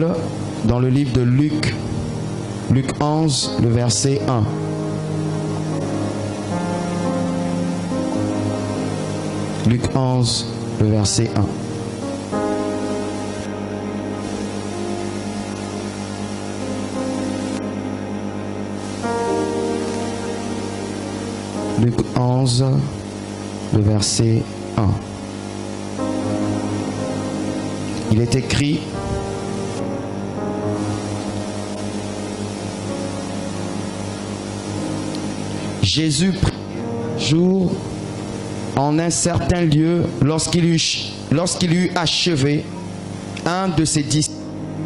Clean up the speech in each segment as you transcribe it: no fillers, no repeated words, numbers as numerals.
Bible dans le livre de Luc, Luc 11, le verset 1. Luc 11, le verset 1. Luc 11, le verset 1. Il est écrit: Jésus prit un jour en un certain lieu, lorsqu'il eut achevé, un de ses disciples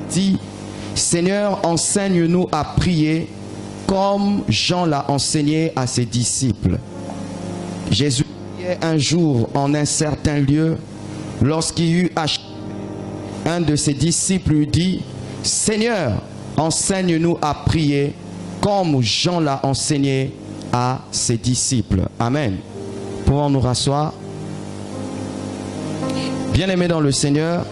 dit: Seigneur, enseigne-nous à prier comme Jean l'a enseigné à ses disciples. Jésus priait un jour en un certain lieu, lorsqu'il eut achevé, un de ses disciples lui dit: Seigneur, enseigne-nous à prier comme Jean l'a enseigné à ses disciples. Amen. Pouvons nous rasseoir. Bien-aimés dans le Seigneur,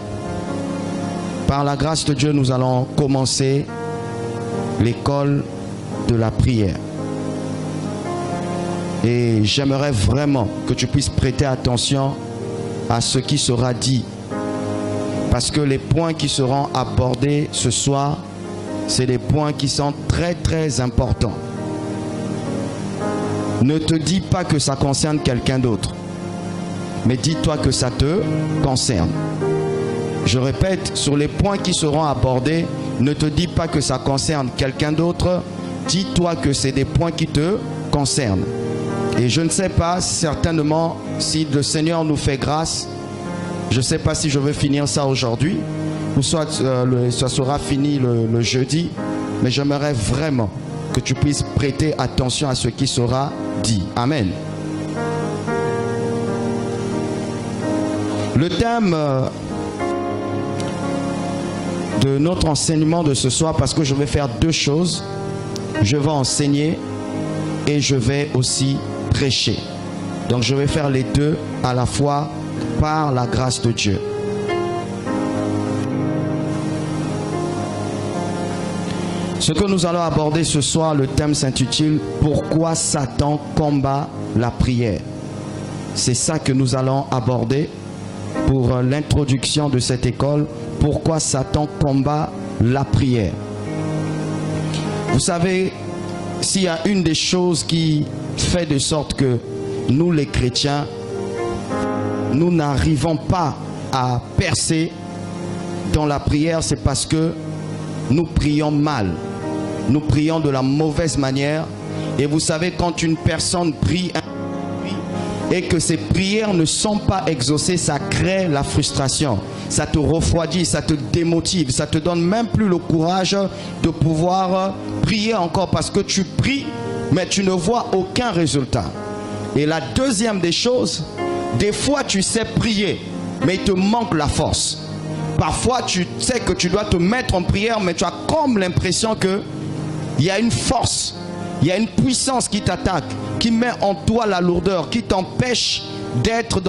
par la grâce de Dieu, nous allons commencer l'école de la prière. Et j'aimerais vraiment que tu puisses prêter attention à ce qui sera dit. Parce que les points qui seront abordés ce soir, c'est des points qui sont très très importants. Ne te dis pas que ça concerne quelqu'un d'autre, mais dis-toi que ça te concerne. Je répète, sur les points qui seront abordés, ne te dis pas que ça concerne quelqu'un d'autre, dis-toi que c'est des points qui te concernent. Et je ne sais pas certainement si le Seigneur nous fait grâce. Je ne sais pas si je vais finir ça aujourd'hui, ou soit ça sera fini le jeudi, mais j'aimerais vraiment que tu puisses prêter attention à ce qui sera dit. Amen. Le thème de notre enseignement de ce soir, parce que je vais faire deux choses. Je vais enseigner et je vais aussi prêcher. Donc je vais faire les deux à la fois par la grâce de Dieu. Ce que nous allons aborder ce soir, le thème s'intitule « Pourquoi Satan combat la prière ?» C'est ça que nous allons aborder pour l'introduction de cette école. Pourquoi Satan combat la prière? Vous savez, s'il y a une des choses qui fait de sorte que nous les chrétiens, nous n'arrivons pas à percer dans la prière, c'est parce que nous prions mal. Nous prions de la mauvaise manière. Et vous savez, quand une personne prie et que ses prières ne sont pas exaucées, ça crée la frustration. Ça te refroidit, ça te démotive, ça te donne même plus le courage de pouvoir prier encore, parce que tu pries, mais tu ne vois aucun résultat. Et la deuxième des choses, des fois tu sais prier, mais il te manque la force. Parfois tu sais que tu dois te mettre en prière, mais tu as comme l'impression que il y a une force, il y a une puissance qui t'attaque, qui met en toi la lourdeur, qui t'empêche d'être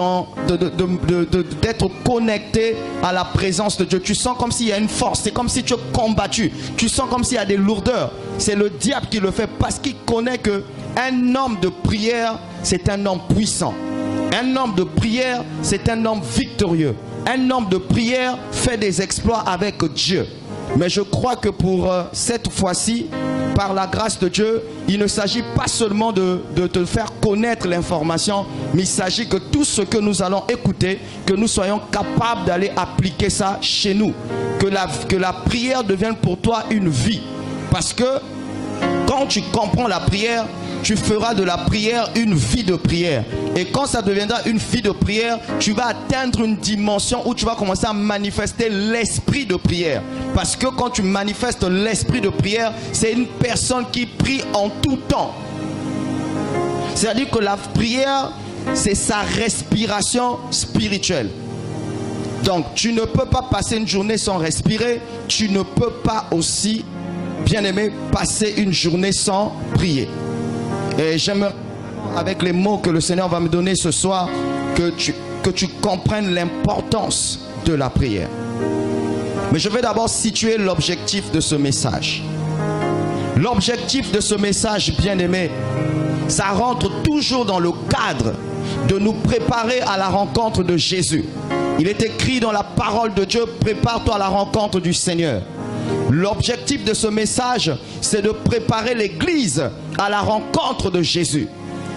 d'être connecté à la présence de Dieu. Tu sens comme s'il y a une force, c'est comme si tu es combattu, tu sens comme s'il y a des lourdeurs. C'est le diable qui le fait, parce qu'il connaît que un homme de prière, c'est un homme puissant. Un homme de prière, c'est un homme victorieux. Un homme de prière fait des exploits avec Dieu. Mais je crois que pour cette fois-ci, par la grâce de Dieu, il ne s'agit pas seulement de te faire connaître l'information, mais il s'agit que tout ce que nous allons écouter, que nous soyons capables d'aller appliquer ça chez nous. Que la prière devienne pour toi une vie. Parce que quand tu comprends la prière, tu feras de la prière une vie de prière. Et quand ça deviendra une vie de prière, tu vas atteindre une dimension où tu vas commencer à manifester l'esprit de prière. Parce que quand tu manifestes l'esprit de prière, c'est une personne qui prie en tout temps. C'est-à-dire que la prière, c'est sa respiration spirituelle. Donc, tu ne peux pas passer une journée sans respirer. Tu ne peux pas aussi, bien-aimé, passer une journée sans prier. Et j'aimerais, avec les mots que le Seigneur va me donner ce soir, que tu comprennes l'importance de la prière. Mais je vais d'abord situer l'objectif de ce message. L'objectif de ce message, bien-aimé, ça rentre toujours dans le cadre de nous préparer à la rencontre de Jésus. Il est écrit dans la parole de Dieu, prépare-toi à la rencontre du Seigneur. L'objectif de ce message, c'est de préparer l'Église à la rencontre de Jésus.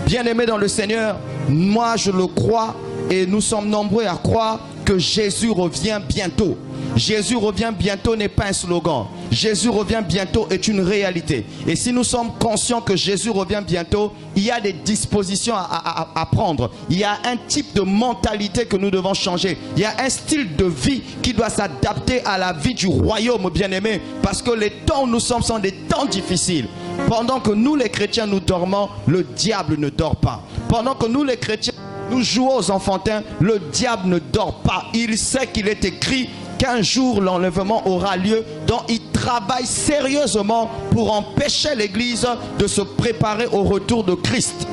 Bien-aimé dans le Seigneur, moi je le crois et nous sommes nombreux à croire que Jésus revient bientôt. Jésus revient bientôt n'est pas un slogan. Jésus revient bientôt est une réalité. Et si nous sommes conscients que Jésus revient bientôt, il y a des dispositions à prendre. Il y a un type de mentalité que nous devons changer. Il y a un style de vie qui doit s'adapter à la vie du royaume, bien-aimé. Parce que les temps où nous sommes sont des temps difficiles. Pendant que nous les chrétiens nous dormons, le diable ne dort pas. Pendant que nous les chrétiens nous jouons aux enfantins, le diable ne dort pas. Il sait qu'il est écrit qu'un jour l'enlèvement aura lieu, dont il travaille sérieusement pour empêcher l'Église de se préparer au retour de Christ.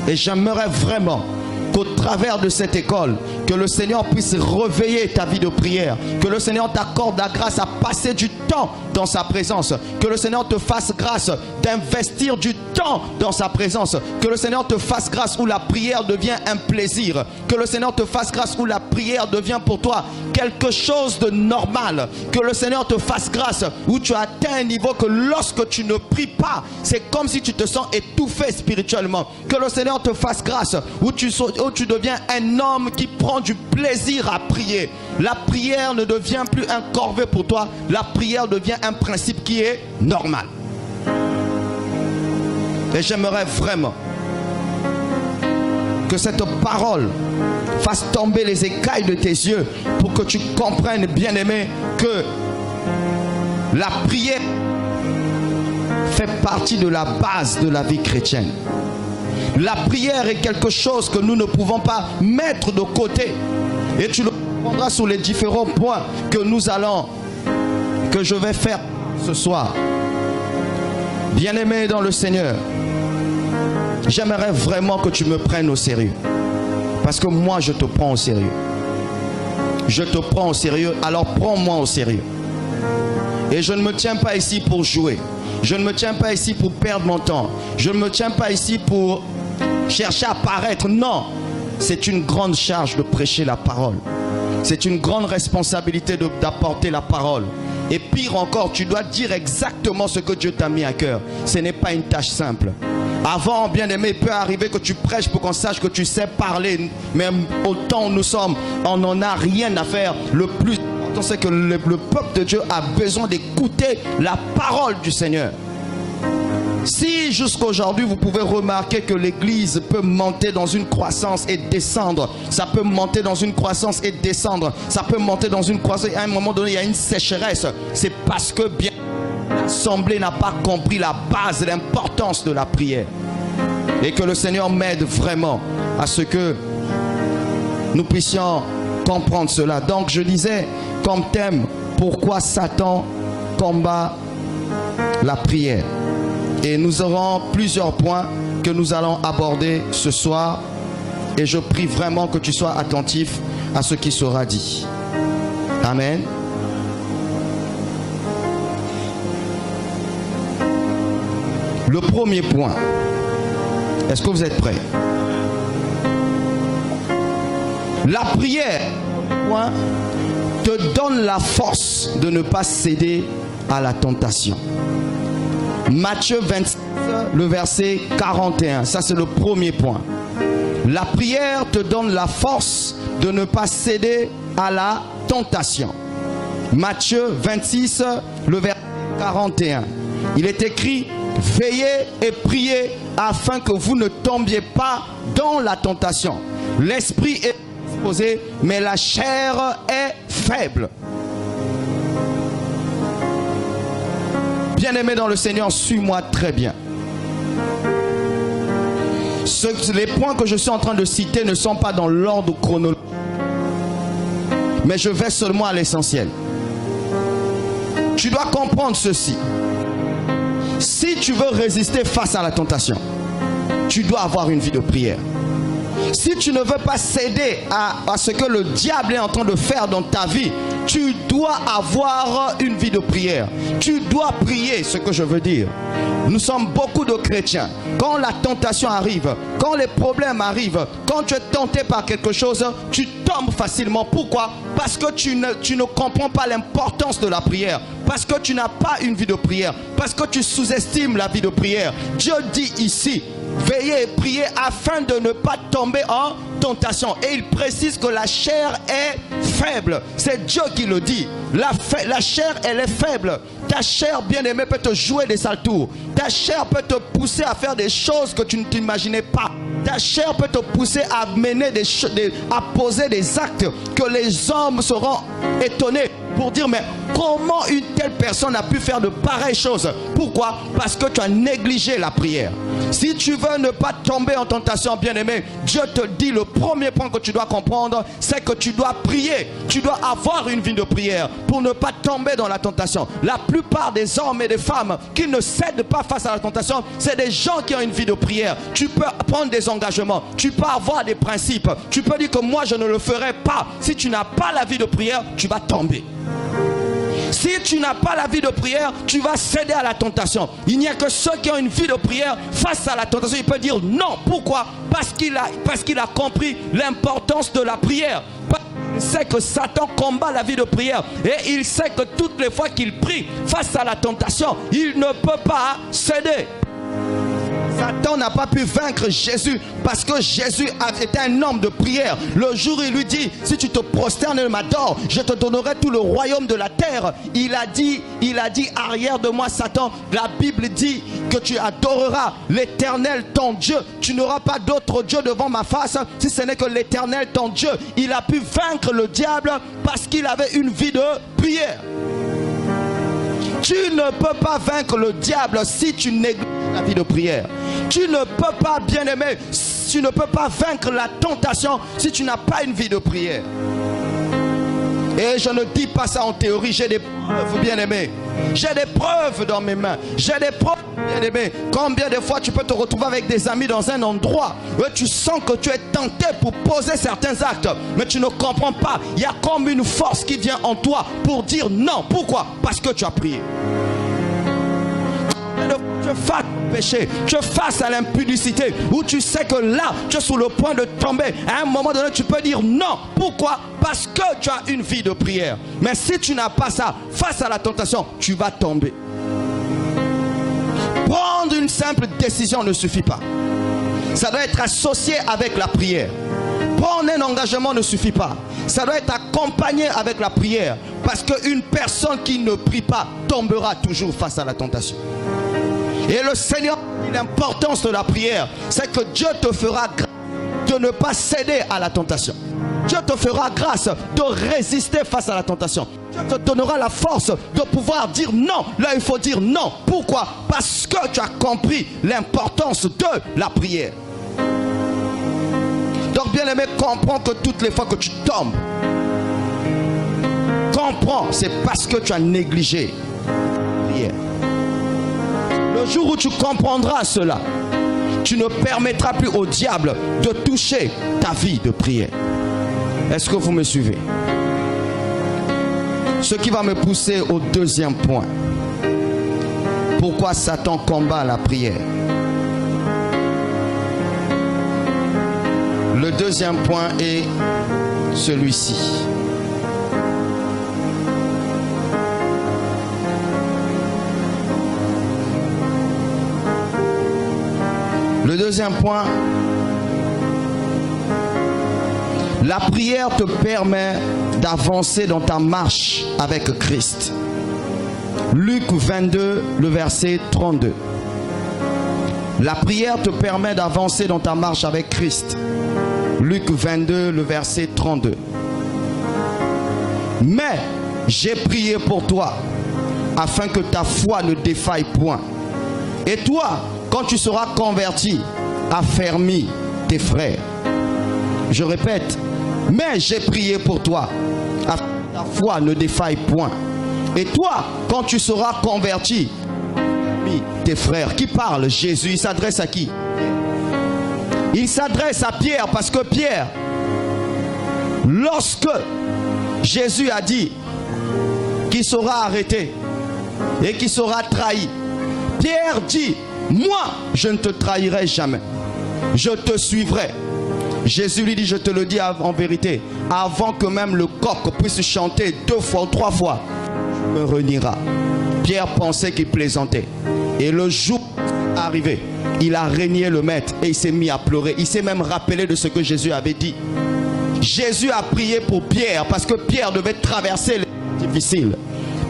Et j'aimerais vraiment qu'au travers de cette école, que le Seigneur puisse réveiller ta vie de prière, que le Seigneur t'accorde la grâce à passer du temps dans sa présence, que le Seigneur te fasse grâce d'investir du temps dans sa présence, que le Seigneur te fasse grâce où la prière devient un plaisir, que le Seigneur te fasse grâce où la prière devient pour toi quelque chose de normal, que le Seigneur te fasse grâce où tu atteins un niveau que lorsque tu ne pries pas, c'est comme si tu te sens étouffé spirituellement, que le Seigneur te fasse grâce où tu deviens un homme qui prend du plaisir à prier. La prière ne devient plus un corvée pour toi, la prière devient un principe qui est normal. Et j'aimerais vraiment que cette parole fasse tomber les écailles de tes yeux pour que tu comprennes, bien-aimé, que la prière fait partie de la base de la vie chrétienne. La prière est quelque chose que nous ne pouvons pas mettre de côté. Et tu le comprendras sur les différents points que je vais faire ce soir. Bien-aimé dans le Seigneur, j'aimerais vraiment que tu me prennes au sérieux. Parce que moi, je te prends au sérieux. Je te prends au sérieux, alors prends-moi au sérieux. Et je ne me tiens pas ici pour jouer. Je ne me tiens pas ici pour perdre mon temps. Je ne me tiens pas ici pour chercher à paraître. Non, c'est une grande charge de prêcher la parole. C'est une grande responsabilité d'apporter la parole. Et pire encore, tu dois dire exactement ce que Dieu t'a mis à cœur. Ce n'est pas une tâche simple. Avant, bien aimé, il peut arriver que tu prêches pour qu'on sache que tu sais parler. Mais au temps où nous sommes, on n'en a rien à faire. Le plus important, c'est que le peuple de Dieu a besoin d'écouter la parole du Seigneur. Si jusqu'à aujourd'hui vous pouvez remarquer que l'église peut monter dans une croissance et descendre, ça peut monter dans une croissance et descendre, ça peut monter dans une croissance et à un moment donné il y a une sécheresse, c'est parce que bien l'assemblée n'a pas compris la base, l'importance de la prière. Et que le Seigneur m'aide vraiment à ce que nous puissions comprendre cela. Donc je disais comme thème, pourquoi Satan combat la prière. Et nous aurons plusieurs points que nous allons aborder ce soir. Et je prie vraiment que tu sois attentif à ce qui sera dit. Amen. Le premier point. Est-ce que vous êtes prêts? La prière te donne la force de ne pas céder à la tentation. Matthieu 26, le verset 41. Ça, c'est le premier point. La prière te donne la force de ne pas céder à la tentation. Matthieu 26, le verset 41. Il est écrit: veillez et priez afin que vous ne tombiez pas dans la tentation. L'esprit est disposé, mais la chair est faible. Bien-aimé dans le Seigneur, suis-moi très bien. Les points que je suis en train de citer ne sont pas dans l'ordre chronologique. Mais je vais seulement à l'essentiel. Tu dois comprendre ceci. Si tu veux résister face à la tentation, tu dois avoir une vie de prière. Si tu ne veux pas céder à ce que le diable est en train de faire dans ta vie, tu dois avoir une vie de prière. Tu dois prier, ce que je veux dire. Nous sommes beaucoup de chrétiens. Quand la tentation arrive, quand les problèmes arrivent, quand tu es tenté par quelque chose, tu tombes facilement. Pourquoi? Parce que tu ne comprends pas l'importance de la prière. Parce que tu n'as pas une vie de prière. Parce que tu sous-estimes la vie de prière. Dieu dit ici, veillez et priez afin de ne pas tomber en tentation. Et il précise que la chair est faible. C'est Dieu qui le dit. La chair, elle est faible. Ta chair, bien-aimée, peut te jouer des sales tours. Ta chair peut te pousser à faire des choses que tu ne t'imaginais pas. Ta chair peut te pousser à mener à poser des actes que les hommes seront étonnés pour dire, mais comment une telle personne a pu faire de pareilles choses? Pourquoi? Parce que tu as négligé la prière. Si tu veux ne pas tomber en tentation, bien-aimé, Dieu te dit, le premier point que tu dois comprendre, c'est que tu dois prier. Tu dois avoir une vie de prière pour ne pas tomber dans la tentation. La plupart des hommes et des femmes qui ne cèdent pas face à la tentation, c'est des gens qui ont une vie de prière. Tu peux prendre des engagements, tu peux avoir des principes, tu peux dire que moi je ne le ferai pas. Si tu n'as pas la vie de prière, tu vas tomber. Si tu n'as pas la vie de prière, tu vas céder à la tentation. Il n'y a que ceux qui ont une vie de prière face à la tentation. Il peut dire non. Pourquoi? Parce qu'il a compris l'importance de la prière. Il sait que Satan combat la vie de prière. Et il sait que toutes les fois qu'il prie face à la tentation, il ne peut pas céder. Satan n'a pas pu vaincre Jésus parce que Jésus était un homme de prière. Le jour où il lui dit, si tu te prosternes et m'adores, je te donnerai tout le royaume de la terre. Il a dit, arrière de moi Satan. La Bible dit que tu adoreras l'Éternel ton Dieu. Tu n'auras pas d'autre Dieu devant ma face si ce n'est que l'Éternel ton Dieu. Il a pu vaincre le diable parce qu'il avait une vie de prière. Tu ne peux pas vaincre le diable si tu négliges la vie de prière. Tu ne peux pas, bien-aimé, tu ne peux pas vaincre la tentation si tu n'as pas une vie de prière. Et je ne dis pas ça en théorie, j'ai des preuves, bien-aimé. J'ai des preuves dans mes mains. J'ai des preuves, bien-aimé. Combien de fois tu peux te retrouver avec des amis dans un endroit où tu sens que tu es tenté pour poser certains actes, mais tu ne comprends pas. Il y a comme une force qui vient en toi pour dire non. Pourquoi? Parce que tu as prié. Tu es face au péché, tu es face à l'impudicité, où tu sais que là, tu es sur le point de tomber. À un moment donné, tu peux dire non. Pourquoi? Parce que tu as une vie de prière. Mais si tu n'as pas ça, face à la tentation, tu vas tomber. Prendre une simple décision ne suffit pas. Ça doit être associé avec la prière. Prendre un engagement ne suffit pas. Ça doit être accompagné avec la prière. Parce qu'une personne qui ne prie pas tombera toujours face à la tentation. Et le Seigneur dit l'importance de la prière, c'est que Dieu te fera grâce de ne pas céder à la tentation. Dieu te fera grâce de résister face à la tentation. Dieu te donnera la force de pouvoir dire non. Là, il faut dire non. Pourquoi? Parce que tu as compris l'importance de la prière. Donc, bien aimé, comprends que toutes les fois que tu tombes, comprends, c'est parce que tu as négligé la prière. Le jour où tu comprendras cela, tu ne permettras plus au diable de toucher ta vie de prière. Est-ce que vous me suivez? Ce qui va me pousser au deuxième point. Pourquoi Satan combat la prière? Le deuxième point est celui-ci. Le deuxième point, la prière te permet d'avancer dans ta marche avec Christ. Luc 22, le verset 32. La prière te permet d'avancer dans ta marche avec Christ. Luc 22, le verset 32. Mais j'ai prié pour toi, afin que ta foi ne défaille point. Et toi, quand tu seras converti, affermis tes frères. Je répète, mais j'ai prié pour toi, afin que ta foi ne défaille point. Et toi, quand tu seras converti, affermis tes frères. Qui parle? Jésus, il s'adresse à qui? Il s'adresse à Pierre parce que Pierre, lorsque Jésus a dit qu'il sera arrêté et qu'il sera trahi, Pierre dit, moi je ne te trahirai jamais, je te suivrai. Jésus lui dit, je te le dis en vérité, avant que même le coq puisse chanter 2 fois ou 3 fois, tu me renieras. Pierre pensait qu'il plaisantait. Et le jour arrivé, il a renié le maître et il s'est mis à pleurer. Il s'est même rappelé de ce que Jésus avait dit. Jésus a prié pour Pierre parce que Pierre devait traverser les temps difficiles.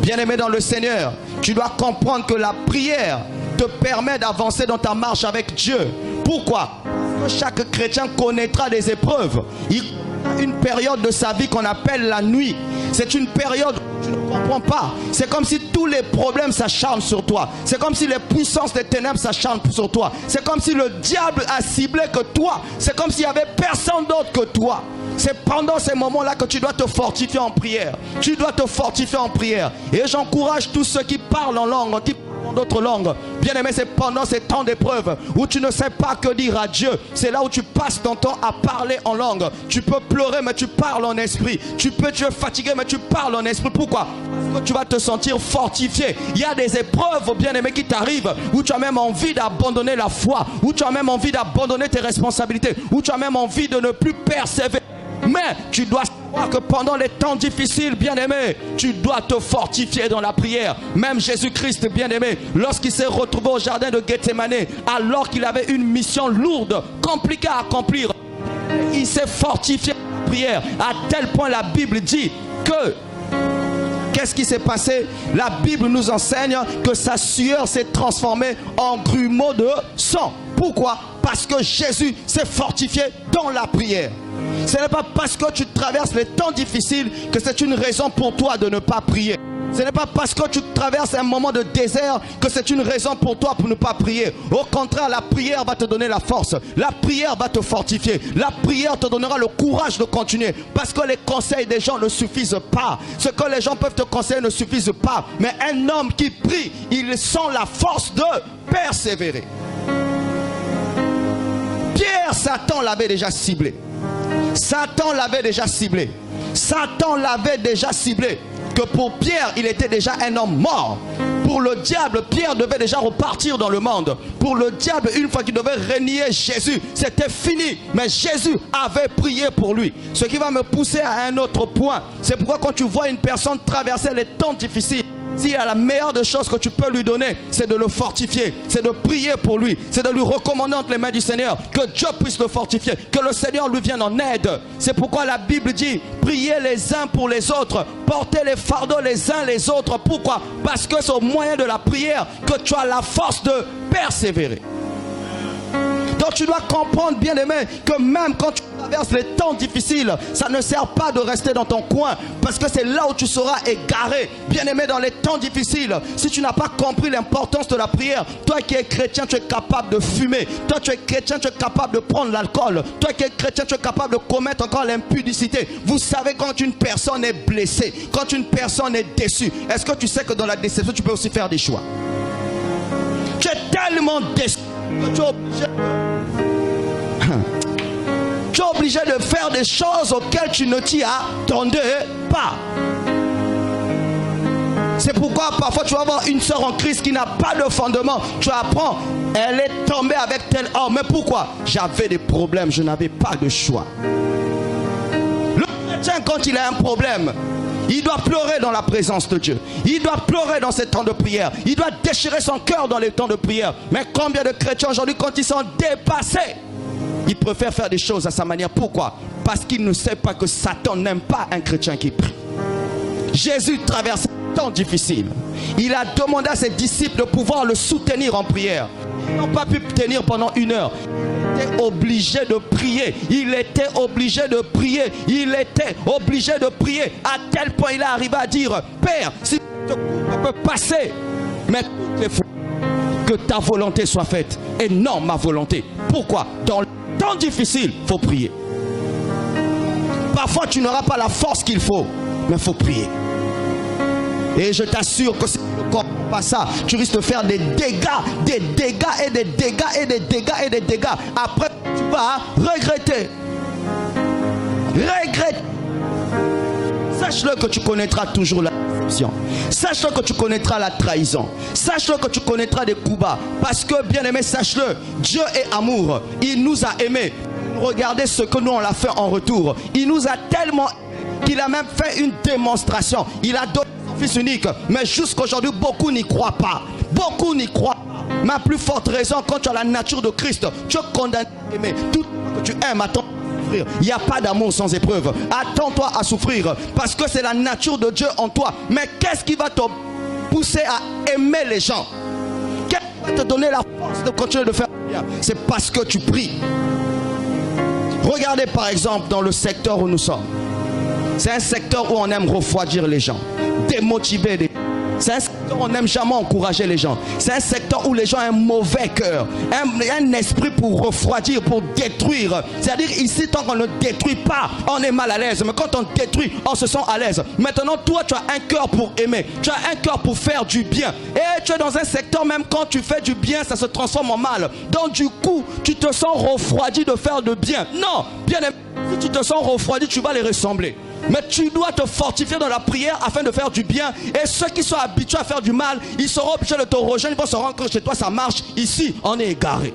Bien-aimé dans le Seigneur, tu dois comprendre que la prière te permet d'avancer dans ta marche avec Dieu. Pourquoi? Parce que chaque chrétien connaîtra des épreuves. Il y a une période de sa vie qu'on appelle la nuit. C'est une période où tu ne comprends pas. C'est comme si tous les problèmes s'acharnent sur toi. C'est comme si les puissances des ténèbres s'acharnent sur toi. C'est comme si le diable a ciblé que toi. C'est comme s'il n'y avait personne d'autre que toi. C'est pendant ces moments-là que tu dois te fortifier en prière. Tu dois te fortifier en prière. Et j'encourage tous ceux qui parlent en langue, qui parlent d'autres langues. Bien aimé, c'est pendant ces temps d'épreuve où tu ne sais pas que dire à Dieu. C'est là où tu passes ton temps à parler en langue. Tu peux pleurer, mais tu parles en esprit. Tu es fatigué, mais tu parles en esprit. Pourquoi? Parce que tu vas te sentir fortifié. Il y a des épreuves, bien aimé, qui t'arrivent où tu as même envie d'abandonner la foi, où tu as même envie d'abandonner tes responsabilités, où tu as même envie de ne plus persévérer. Mais tu dois savoir que pendant les temps difficiles, bien-aimé, tu dois te fortifier dans la prière. Même Jésus-Christ, bien-aimé, lorsqu'il s'est retrouvé au jardin de Gethsémane, alors qu'il avait une mission lourde, compliquée à accomplir, il s'est fortifié dans la prière. À tel point, la Bible dit que... Qu'est-ce qui s'est passé? La Bible nous enseigne que sa sueur s'est transformée en grumeaux de sang. Pourquoi? Parce que Jésus s'est fortifié dans la prière. Ce n'est pas parce que tu traverses les temps difficiles que c'est une raison pour toi de ne pas prier. Ce n'est pas parce que tu traverses un moment de désert que c'est une raison pour toi pour ne pas prier. Au contraire, la prière va te donner la force. La prière va te fortifier. La prière te donnera le courage de continuer. Parce que les conseils des gens ne suffisent pas. Ce que les gens peuvent te conseiller ne suffisent pas. Mais un homme qui prie, il sent la force de persévérer. Pierre, Satan l'avait déjà ciblé. Satan l'avait déjà ciblé. Satan l'avait déjà ciblé. Que pour Pierre, il était déjà un homme mort. Pour le diable, Pierre devait déjà repartir dans le monde. Pour le diable, une fois qu'il devait renier Jésus, c'était fini. Mais Jésus avait prié pour lui. Ce qui va me pousser à un autre point. C'est pourquoi quand tu vois une personne traverser les temps difficiles, s'il y a la meilleure des choses que tu peux lui donner, c'est de le fortifier, c'est de prier pour lui, c'est de lui recommander entre les mains du Seigneur, que Dieu puisse le fortifier, que le Seigneur lui vienne en aide. C'est pourquoi la Bible dit, priez les uns pour les autres, portez les fardeaux les uns les autres. Pourquoi? Parce que c'est au moyen de la prière que tu as la force de persévérer. Donc tu dois comprendre, bien aimé, que même quand tu traverses les temps difficiles, ça ne sert pas de rester dans ton coin, parce que c'est là où tu seras égaré. Bien aimé, dans les temps difficiles, si tu n'as pas compris l'importance de la prière, toi qui es chrétien, tu es capable de fumer. Toi tu es chrétien, tu es capable de prendre l'alcool. Toi qui es chrétien, tu es capable de commettre encore l'impudicité. Vous savez, quand une personne est blessée, quand une personne est déçue, est-ce que tu sais que dans la déception, tu peux aussi faire des choix? Tu es tellement déçu que tu es obligé de faire des choses auxquelles tu ne t'y attendais pas. C'est pourquoi parfois tu vas voir une sœur en Christ qui n'a pas de fondement. Tu apprends, elle est tombée avec tel homme. Mais pourquoi? J'avais des problèmes, je n'avais pas de choix. Le chrétien, quand il a un problème, il doit pleurer dans la présence de Dieu. Il doit pleurer dans ces temps de prière. Il doit déchirer son cœur dans les temps de prière. Mais combien de chrétiens aujourd'hui, quand ils sont dépassés, ils préfèrent faire des choses à sa manière. Pourquoi? Parce qu'ils ne savent pas que Satan n'aime pas un chrétien qui prie. Jésus traverse un temps difficile. Il a demandé à ses disciples de pouvoir le soutenir en prière. Ils n'ont pas pu tenir pendant 1 heure. Il était obligé de prier. Il était obligé de prier. Il était obligé de prier. À tel point il est arrivé à dire, Père, si te peux passer, mais toutes les fois, que ta volonté soit faite et non ma volonté. Pourquoi? Dans le temps difficile, il faut prier. Parfois tu n'auras pas la force qu'il faut, mais il faut prier. Et je t'assure que si tu ne comprends pas ça, tu risques de faire des dégâts et des dégâts et des dégâts et des dégâts. Après, tu vas regretter. Sache-le que tu connaîtras toujours la déception. Sache-le que tu connaîtras la trahison. Sache-le que tu connaîtras des coups bas. Parce que, bien aimé, sache-le, Dieu est amour. Il nous a aimés. Regardez ce que nous on l'a fait en retour. Il nous a tellement qu'il a même fait une démonstration. Il a donné son fils unique. Mais jusqu'aujourd'hui, beaucoup n'y croient pas. Beaucoup n'y croient pas. Ma plus forte raison, quand tu as la nature de Christ, tu es condamné à aimer. Tout ce que tu aimes, attends. Il n'y a pas d'amour sans épreuve. Attends-toi à souffrir parce que c'est la nature de Dieu en toi. Mais qu'est-ce qui va te pousser à aimer les gens? Qu'est-ce qui va te donner la force de continuer de faire bien? C'est parce que tu pries. Regardez par exemple dans le secteur où nous sommes. C'est un secteur où on aime refroidir les gens, démotiver les gens. C'est un secteur où on n'aime jamais encourager les gens. C'est un secteur où les gens ont un mauvais cœur, un esprit pour refroidir, pour détruire. C'est-à-dire ici, tant qu'on ne détruit pas, on est mal à l'aise. Mais quand on détruit, on se sent à l'aise. Maintenant, toi, tu as un cœur pour aimer. Tu as un cœur pour faire du bien. Et tu es dans un secteur, même quand tu fais du bien, ça se transforme en mal. Donc du coup, tu te sens refroidi de faire de bien. Non, bien aimé, si tu te sens refroidi, tu vas les ressembler. Mais tu dois te fortifier dans la prière afin de faire du bien. Et ceux qui sont habitués à faire du mal, ils seront obligés de te rejoindre. Ils vont se rendre compte que chez toi ça marche. Ici, on est égaré.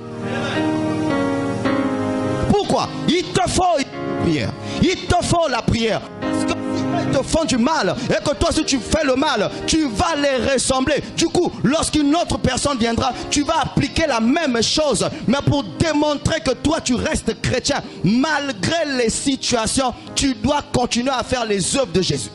Pourquoi? Il te faut la prière. Il te faut la prière. Parce que si ils te font du mal et que toi, si tu fais le mal, tu vas les ressembler. Du coup, lorsqu'une autre personne viendra, tu vas appliquer la même chose. Mais pour démontrer que toi, tu restes chrétien, malgré les situations, tu dois continuer à faire les œuvres de Jésus.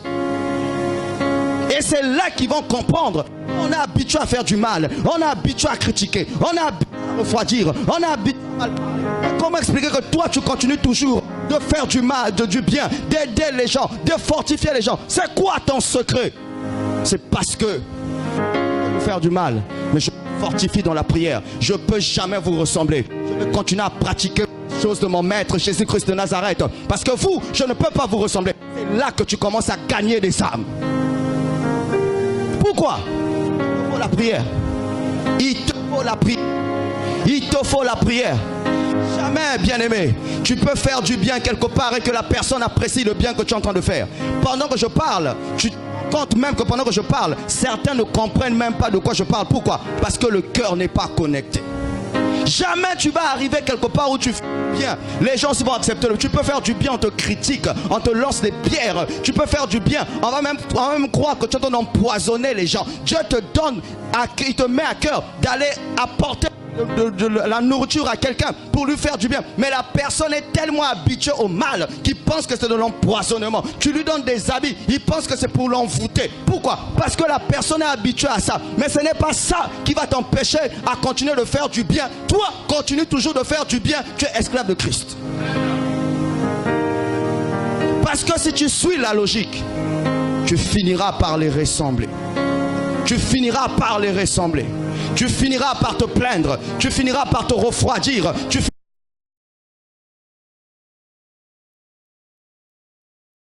Et c'est là qu'ils vont comprendre. On est habitué à faire du mal. On est habitué à critiquer. On est habitué à refroidir. On est habitué à mal parler. Comment expliquer que toi, tu continues toujours de faire du mal, du bien, d'aider les gens, de fortifier les gens? C'est quoi ton secret? C'est parce que je peux faire du mal, mais je me fortifie dans la prière. Je ne peux jamais vous ressembler. Je vais continuer à pratiquer les choses de mon maître Jésus-Christ de Nazareth. Parce que vous, je ne peux pas vous ressembler. C'est là que tu commences à gagner des âmes. Pourquoi? Il te faut la prière. Il te faut la prière. Il te faut la prière. Jamais, bien-aimé, tu peux faire du bien quelque part et que la personne apprécie le bien que tu es en train de faire. Pendant que je parle, tu te rends compte même que pendant que je parle, certains ne comprennent même pas de quoi je parle. Pourquoi? Parce que le cœur n'est pas connecté. Jamais tu vas arriver quelque part où tu fais bien. Les gens vont accepter. Tu peux faire du bien, on te critique, on te lance des pierres. Tu peux faire du bien, on va même croire que tu es en train d'empoisonner les gens. Dieu te donne, il te met à cœur d'aller apporter de la nourriture à quelqu'un pour lui faire du bien. Mais la personne est tellement habituée au mal qu'il pense que c'est de l'empoisonnement. Tu lui donnes des habits, il pense que c'est pour l'envoûter. Pourquoi? Parce que la personne est habituée à ça. Mais ce n'est pas ça qui va t'empêcher à continuer de faire du bien. Toi, continue toujours de faire du bien. Tu es esclave de Christ. Parce que si tu suis la logique, tu finiras par les ressembler. Tu finiras par les ressembler. Tu finiras par te plaindre. Tu finiras par te refroidir. Tu